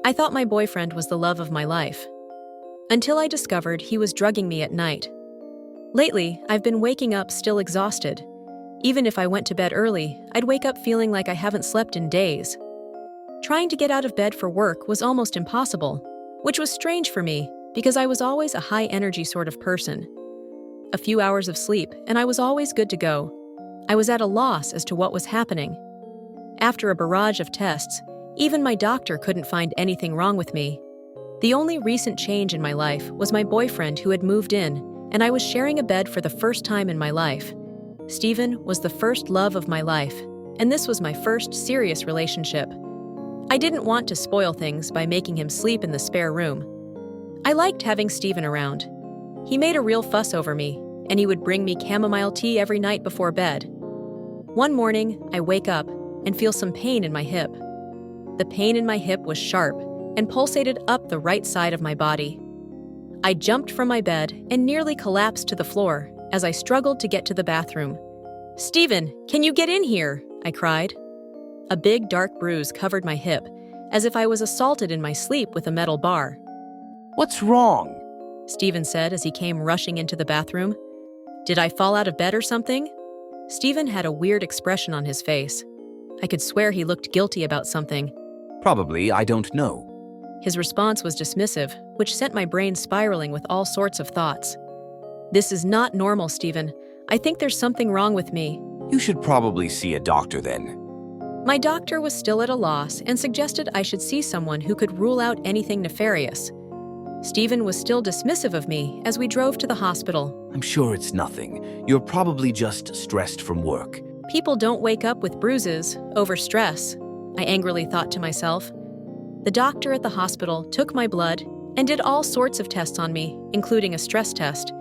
I thought my boyfriend was the love of my life, until I discovered he was drugging me at night. Lately, I've been waking up still exhausted. Even if I went to bed early, I'd wake up feeling like I haven't slept in days. Trying to get out of bed for work was almost impossible, which was strange for me because I was always a high-energy sort of person. A few hours of sleep, and I was always good to go. I was at a loss as to what was happening. After a barrage of tests, even my doctor couldn't find anything wrong with me. The only recent change in my life was my boyfriend who had moved in, and I was sharing a bed for the first time in my life. Steven was the first love of my life, and this was my first serious relationship. I didn't want to spoil things by making him sleep in the spare room. I liked having Steven around. He made a real fuss over me, and he would bring me chamomile tea every night before bed. One morning, I wake up and feel some pain in my hip. The pain in my hip was sharp and pulsated up the right side of my body. I jumped from my bed and nearly collapsed to the floor as I struggled to get to the bathroom. "Steven, can you get in here?" I cried. A big dark bruise covered my hip, as if I was assaulted in my sleep with a metal bar. What's wrong? Steven said as he came rushing into the bathroom. Did I fall out of bed or something? Steven had a weird expression on his face. I could swear he looked guilty about something. Probably, I don't know. His response was dismissive, which sent my brain spiraling with all sorts of thoughts. This is not normal, Steven. I think there's something wrong with me. You should probably see a doctor then. My doctor was still at a loss and suggested I should see someone who could rule out anything nefarious. Steven was still dismissive of me as we drove to the hospital. I'm sure it's nothing. You're probably just stressed from work. People don't wake up with bruises over stress, I angrily thought to myself. The doctor at the hospital took my blood and did all sorts of tests on me, including a stress test.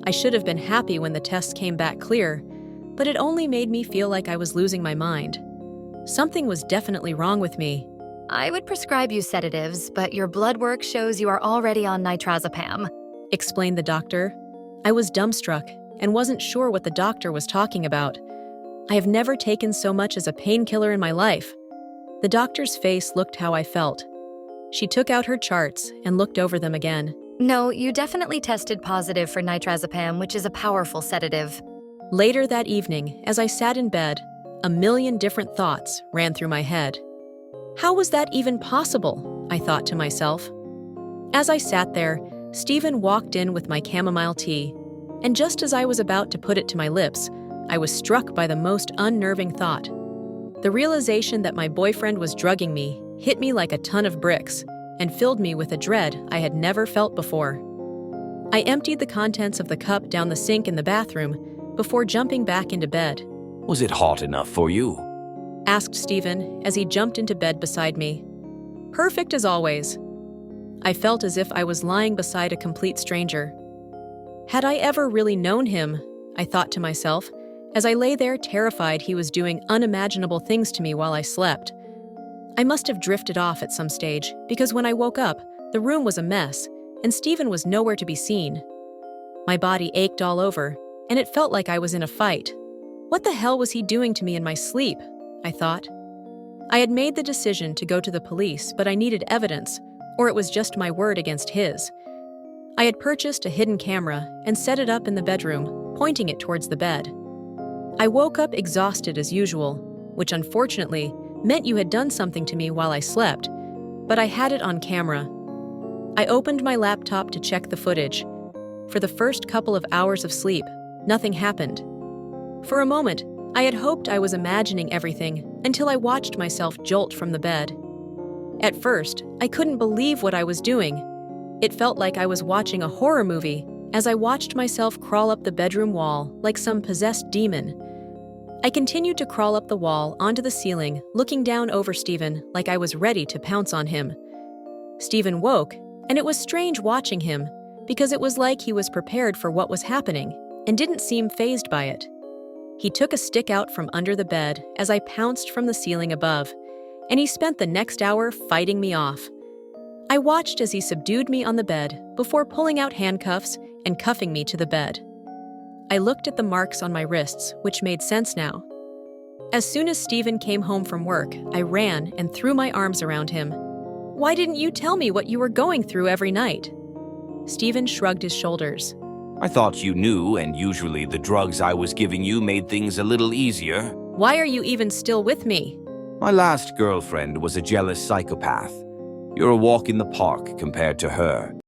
I should have been happy when the tests came back clear, but it only made me feel like I was losing my mind. Something was definitely wrong with me. I would prescribe you sedatives, but your blood work shows you are already on nitrazepam, explained the doctor. I was dumbstruck and wasn't sure what the doctor was talking about. I have never taken so much as a painkiller in my life. The doctor's face looked how I felt. She took out her charts and looked over them again. No, you definitely tested positive for nitrazepam, which is a powerful sedative. Later that evening, as I sat in bed, a million different thoughts ran through my head. How was that even possible? I thought to myself. As I sat there, Steven walked in with my chamomile tea, and just as I was about to put it to my lips, I was struck by the most unnerving thought. The realization that my boyfriend was drugging me hit me like a ton of bricks and filled me with a dread I had never felt before. I emptied the contents of the cup down the sink in the bathroom before jumping back into bed. Was it hot enough for you? Asked Steven as he jumped into bed beside me. Perfect as always. I felt as if I was lying beside a complete stranger. Had I ever really known him? I thought to myself, as I lay there terrified he was doing unimaginable things to me while I slept. I must have drifted off at some stage, because when I woke up, the room was a mess, and Steven was nowhere to be seen. My body ached all over, and it felt like I was in a fight. What the hell was he doing to me in my sleep? I thought. I had made the decision to go to the police, but I needed evidence, or it was just my word against his. I had purchased a hidden camera and set it up in the bedroom, pointing it towards the bed. I woke up exhausted as usual, which unfortunately meant you had done something to me while I slept, but I had it on camera. I opened my laptop to check the footage. For the first couple of hours of sleep, nothing happened. For a moment, I had hoped I was imagining everything until I watched myself jolt from the bed. At first, I couldn't believe what I was doing. It felt like I was watching a horror movie as I watched myself crawl up the bedroom wall like some possessed demon. I continued to crawl up the wall onto the ceiling, looking down over Steven like I was ready to pounce on him. Steven woke, and it was strange watching him because it was like he was prepared for what was happening and didn't seem fazed by it. He took a stick out from under the bed as I pounced from the ceiling above, and he spent the next hour fighting me off. I watched as he subdued me on the bed before pulling out handcuffs and cuffing me to the bed. I looked at the marks on my wrists, which made sense now. As soon as Steven came home from work, I ran and threw my arms around him. Why didn't you tell me what you were going through every night? Stephen shrugged his shoulders. I thought you knew, and usually the drugs I was giving you made things a little easier. Why are you even still with me? My last girlfriend was a jealous psychopath. You're a walk in the park compared to her.